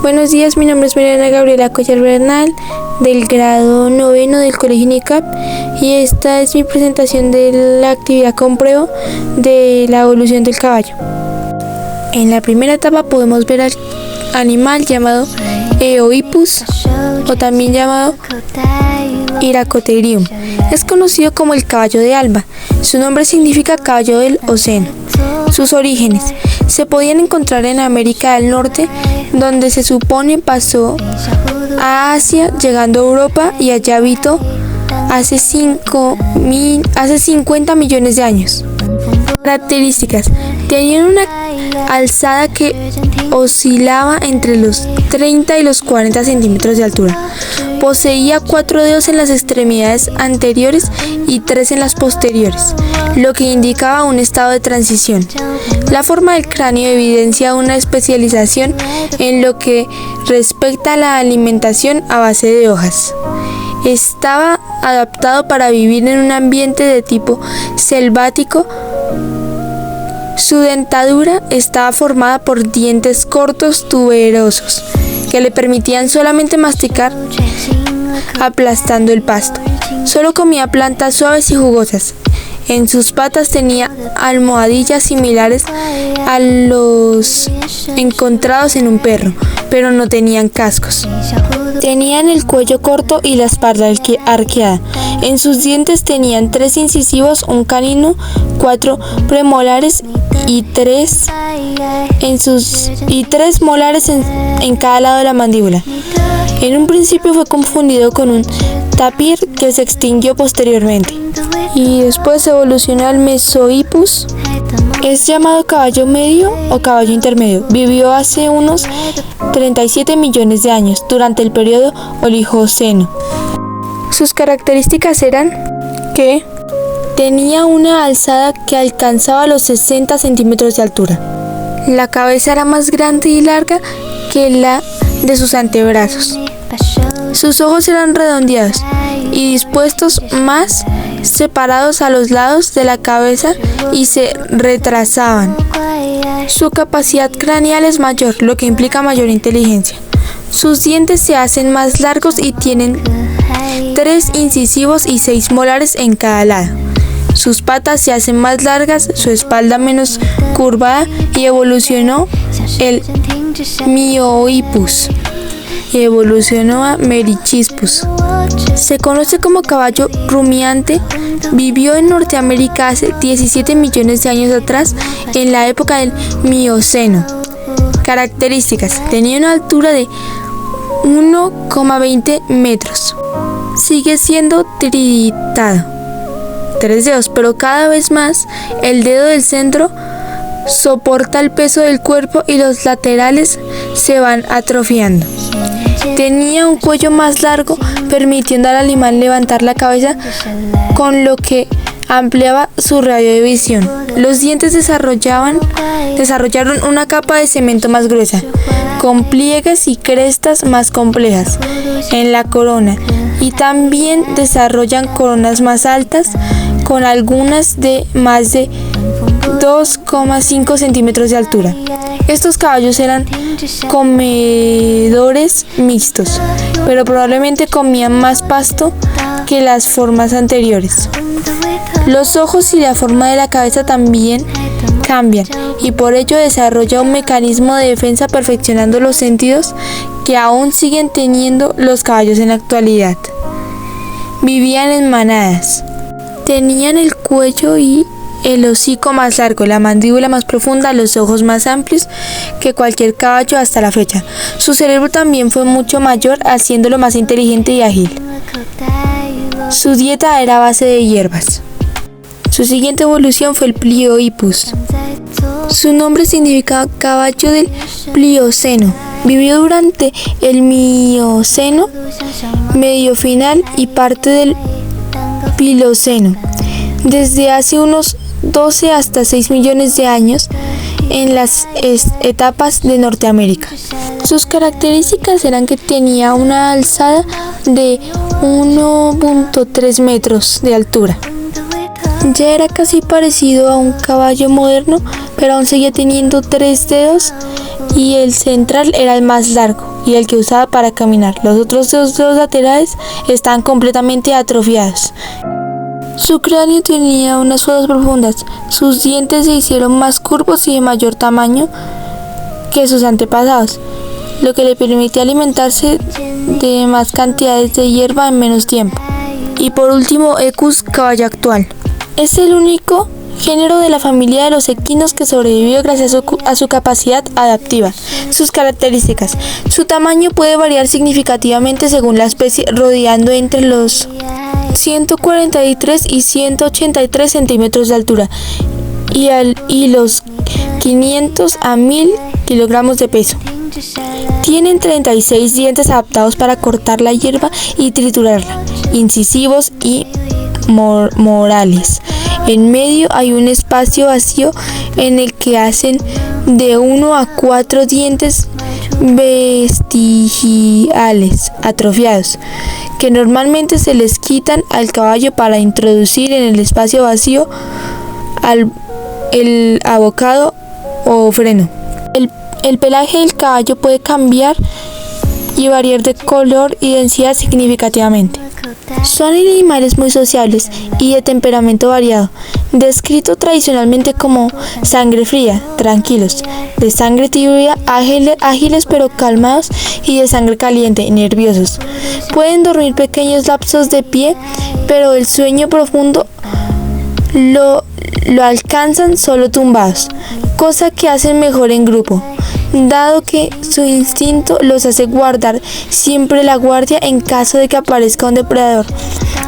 Buenos días, mi nombre es Mariana Gabriela Collar Bernal, del grado 9 del Colegio UNICAP, y esta es mi presentación de la actividad con prueba de la evolución del caballo. En la primera etapa podemos ver al animal llamado Eohippus, o también llamado Hyracotherium. Es conocido como el caballo de Alba. Su nombre significa caballo del océano. Sus orígenes se podían encontrar en América del Norte, donde se supone pasó a Asia, llegando a Europa, y allá habitó hace 50 millones de años. Características: tenían una alzada que oscilaba entre los 30 y los 40 centímetros de altura. Poseía 4 dedos en las extremidades anteriores y 3 en las posteriores, lo que indicaba un estado de transición. La forma del cráneo evidencia una especialización en lo que respecta a la alimentación a base de hojas. Estaba adaptado para vivir en un ambiente de tipo selvático. Su dentadura estaba formada por dientes cortos tuberosos que le permitían solamente masticar aplastando el pasto. Solo comía plantas suaves y jugosas. En sus patas tenía almohadillas similares a los encontrados en un perro, pero no tenían cascos. Tenían el cuello corto y la espalda arqueada. En sus dientes tenían 3 incisivos, un canino, 4 premolares y 3 molares en cada lado de la mandíbula. En un principio fue confundido con un tapir que se extinguió posteriormente, y después evolucionó al Mesohippus. Es llamado caballo medio o caballo intermedio. Vivió hace unos 37 millones de años, durante el periodo Oligoceno. Sus características eran que tenía una alzada que alcanzaba los 60 centímetros de altura. La cabeza era más grande y larga que la de sus antebrazos. Sus ojos eran redondeados y dispuestos más separados a los lados de la cabeza y se retrasaban. Su capacidad craneal es mayor, lo que implica mayor inteligencia. Sus dientes se hacen más largos y tienen 3 incisivos y 6 molares en cada lado. Sus patas se hacen más largas, su espalda menos curvada, y evolucionó el Miohippus y evolucionó a Merychippus. Se conoce como caballo rumiante. Vivió en Norteamérica hace 17 millones de años atrás, en la época del Mioceno. Características: tenía una altura de 1,20 metros. Sigue siendo tridentado, 3 dedos, pero cada vez más el dedo del centro soporta el peso del cuerpo y los laterales se van atrofiando. Tenía un cuello más largo, permitiendo al animal levantar la cabeza, con lo que ampliaba su radio de visión. Los dientes desarrollaron una capa de cemento más gruesa, con pliegues y crestas más complejas en la corona, y también desarrollan coronas más altas, con algunas de más de 2,5 centímetros de altura. Estos caballos eran comedores mixtos, pero probablemente comían más pasto que las formas anteriores. Los ojos y la forma de la cabeza también cambian, y por ello desarrolla un mecanismo de defensa, perfeccionando los sentidos que aún siguen teniendo los caballos en la actualidad. Vivían en manadas. Tenían el cuello y el hocico más largo, la mandíbula más profunda, los ojos más amplios que cualquier caballo hasta la fecha. Su cerebro también fue mucho mayor, haciéndolo más inteligente y ágil. Su dieta era a base de hierbas. Su siguiente evolución fue el Pliohippus. Su nombre significa caballo del Plioceno. Vivió durante el Mioceno medio final y parte del Piloceno, desde hace unos 12 hasta 6 millones de años, en las etapas de Norteamérica. Sus características eran que tenía una alzada de 1,3 metros de altura. Ya era casi parecido a un caballo moderno, pero aún seguía teniendo 3 dedos y el central era el más largo y el que usaba para caminar. Los otros dos laterales estaban completamente atrofiados. Su cráneo tenía unas fodas profundas, sus dientes se hicieron más curvos y de mayor tamaño que sus antepasados, lo que le permitía alimentarse de más cantidades de hierba en menos tiempo. Y por último, Equus, caballo actual. Es el único género de la familia de los equinos que sobrevivió gracias a su capacidad adaptiva. Sus características. Su tamaño puede variar significativamente según la especie, rodeando entre los 143 y 183 centímetros de altura y los 500 a 1000 kilogramos de peso. Tienen 36 dientes adaptados para cortar la hierba y triturarla, incisivos y morales. En medio hay un espacio vacío en el que hacen de 1 a 4 dientes vestigiales atrofiados, que normalmente se les quitan al caballo para introducir en el espacio vacío el abocado o freno. El pelaje del caballo puede cambiar y variar de color y densidad significativamente. Son animales muy sociables y de temperamento variado, descrito tradicionalmente como sangre fría, tranquilos, de sangre tibia, ágiles pero calmados, y de sangre caliente, nerviosos. Pueden dormir pequeños lapsos de pie, pero el sueño profundo lo alcanzan solo tumbados, cosa que hacen mejor en grupo, dado que su instinto los hace guardar siempre la guardia en caso de que aparezca un depredador.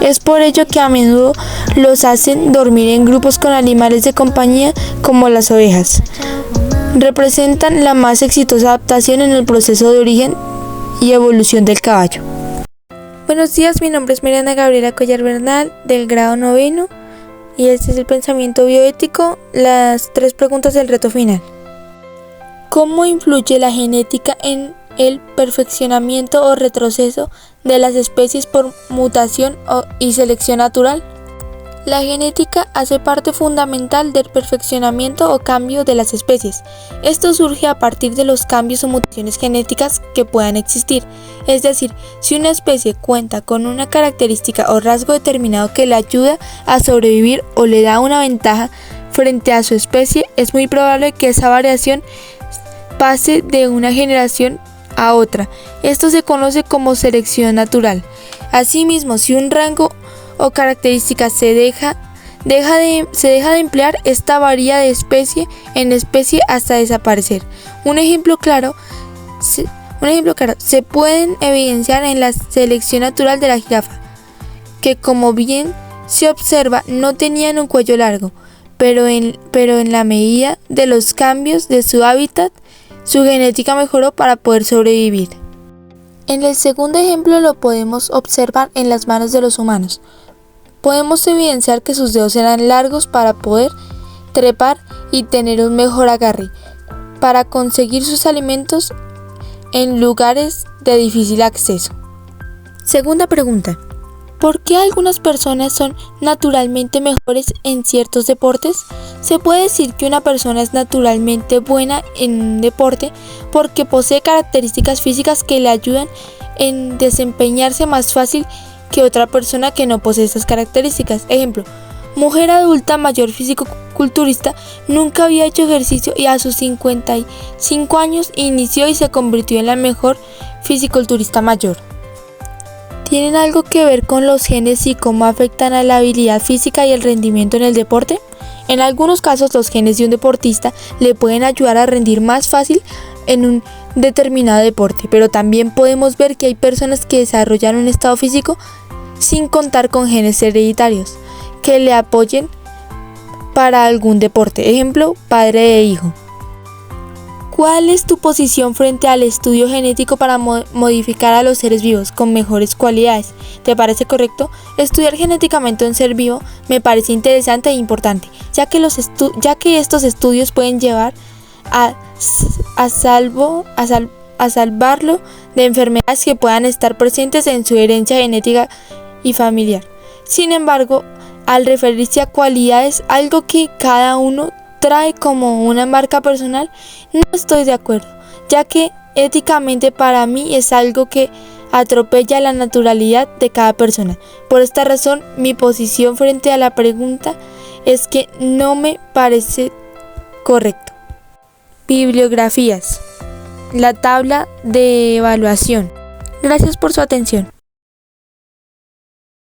Es por ello que a menudo los hacen dormir en grupos con animales de compañía como las ovejas. Representan la más exitosa adaptación en el proceso de origen y evolución del caballo. Buenos días, mi nombre es Mariana Gabriela Collar Bernal, del grado 9º, y este es el pensamiento bioético, las 3 preguntas del reto final. ¿Cómo influye la genética en el perfeccionamiento o retroceso de las especies por mutación y selección natural? La genética hace parte fundamental del perfeccionamiento o cambio de las especies. Esto surge a partir de los cambios o mutaciones genéticas que puedan existir. Es decir, si una especie cuenta con una característica o rasgo determinado que le ayuda a sobrevivir o le da una ventaja frente a su especie, es muy probable que esa variación pase de una generación a otra. Esto se conoce como selección natural. Asimismo, si un rango o característica se deja de emplear, esta varía de especie en especie hasta desaparecer. Un ejemplo claro se pueden evidenciar en la selección natural de la jirafa, que, como bien se observa, no tenían un cuello largo, pero en la medida de los cambios de su hábitat, su genética mejoró para poder sobrevivir. En el segundo ejemplo lo podemos observar en las manos de los humanos. Podemos evidenciar que sus dedos eran largos para poder trepar y tener un mejor agarre para conseguir sus alimentos en lugares de difícil acceso. Segunda pregunta. ¿Por qué algunas personas son naturalmente mejores en ciertos deportes? Se puede decir que una persona es naturalmente buena en un deporte porque posee características físicas que le ayudan en desempeñarse más fácil que otra persona que no posee estas características. Ejemplo, mujer adulta mayor físico-culturista, nunca había hecho ejercicio y a sus 55 años inició y se convirtió en la mejor fisiculturista mayor. ¿Tienen algo que ver con los genes y cómo afectan a la habilidad física y el rendimiento en el deporte? En algunos casos, los genes de un deportista le pueden ayudar a rendir más fácil en un determinado deporte, pero también podemos ver que hay personas que desarrollan un estado físico sin contar con genes hereditarios que le apoyen para algún deporte. Ejemplo, padre e hijo. ¿Cuál es tu posición frente al estudio genético para modificar a los seres vivos con mejores cualidades? ¿Te parece correcto? Estudiar genéticamente a un ser vivo me parece interesante e importante, ya que estos estudios pueden llevar a salvarlo de enfermedades que puedan estar presentes en su herencia genética y familiar. Sin embargo, al referirse a cualidades, algo que cada uno trae como una marca personal, no estoy de acuerdo, ya que éticamente para mí es algo que atropella la naturalidad de cada persona. Por esta razón, mi posición frente a la pregunta es que no me parece correcto. Bibliografías. La tabla de evaluación. Gracias por su atención.